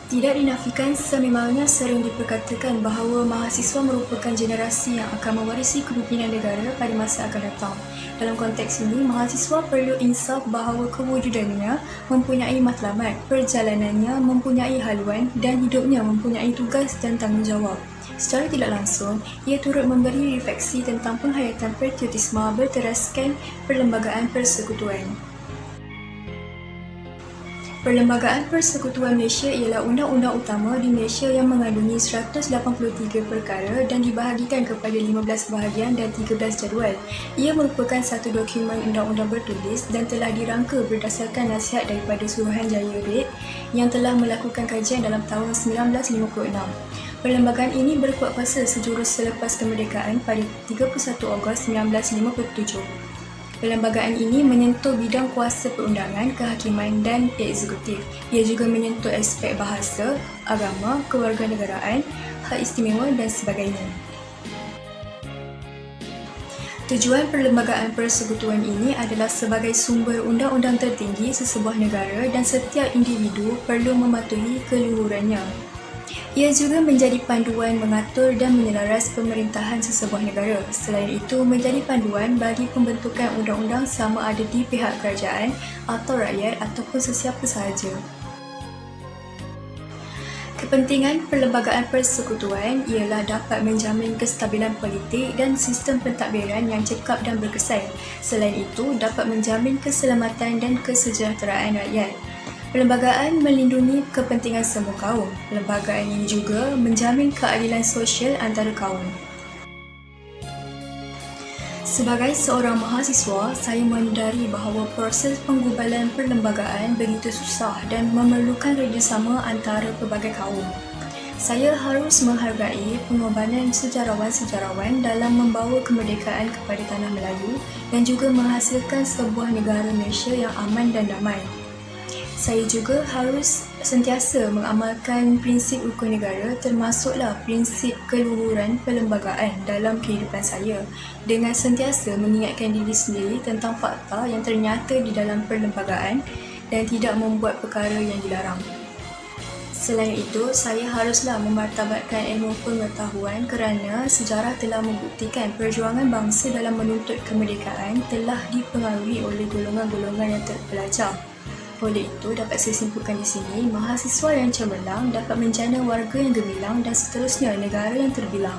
Tidak dinafikan, sememangnya sering diperkatakan bahawa mahasiswa merupakan generasi yang akan mewarisi kepimpinan negara pada masa akan datang. Dalam konteks ini, mahasiswa perlu insaf bahawa kewujudannya mempunyai matlamat, perjalanannya mempunyai haluan dan hidupnya mempunyai tugas dan tanggungjawab. Secara tidak langsung, ia turut memberi refleksi tentang penghayatan patriotisme berteraskan Perlembagaan Persekutuan. Perlembagaan Persekutuan Malaysia ialah undang-undang utama di Malaysia yang mengandungi 183 perkara dan dibahagikan kepada 15 bahagian dan 13 jadual. Ia merupakan satu dokumen undang-undang bertulis dan telah dirangka berdasarkan nasihat daripada Suruhanjaya RED yang telah melakukan kajian dalam tahun 1956. Perlembagaan ini berkuat kuasa sejurus selepas kemerdekaan pada 31 Ogos 1957. Perlembagaan ini menyentuh bidang kuasa perundangan, kehakiman dan eksekutif. Ia juga menyentuh aspek bahasa, agama, kewarganegaraan, hak istimewa dan sebagainya. Tujuan Perlembagaan Persekutuan ini adalah sebagai sumber undang-undang tertinggi sesebuah negara dan setiap individu perlu mematuhi keluhurannya. Ia juga menjadi panduan mengatur dan menyelaras pemerintahan sesebuah negara. Selain itu, menjadi panduan bagi pembentukan undang-undang sama ada di pihak kerajaan atau rakyat ataupun sesiapa sahaja. Kepentingan Perlembagaan Persekutuan ialah dapat menjamin kestabilan politik dan sistem pentadbiran yang cekap dan berkesan. Selain itu, dapat menjamin keselamatan dan kesejahteraan rakyat. Perlembagaan melindungi kepentingan semua kaum. Perlembagaan ini juga menjamin keadilan sosial antara kaum. Sebagai seorang mahasiswa, saya menyedari bahawa proses penggubalan perlembagaan begitu susah dan memerlukan kerjasama antara pelbagai kaum. Saya harus menghargai pengorbanan sejarawan-sejarawan dalam membawa kemerdekaan kepada tanah Melayu dan juga menghasilkan sebuah negara Malaysia yang aman dan damai. Saya juga harus sentiasa mengamalkan prinsip hukum negara termasuklah prinsip keluhuran perlembagaan dalam kehidupan saya dengan sentiasa mengingatkan diri sendiri tentang fakta yang ternyata di dalam perlembagaan dan tidak membuat perkara yang dilarang. Selain itu, saya haruslah memartabatkan ilmu pengetahuan kerana sejarah telah membuktikan perjuangan bangsa dalam menuntut kemerdekaan telah dipengaruhi oleh golongan-golongan yang terpelajar. Oleh itu, dapat saya simpulkan di sini, mahasiswa yang cemerlang dapat menjana warga yang gemilang dan seterusnya negara yang terbilang.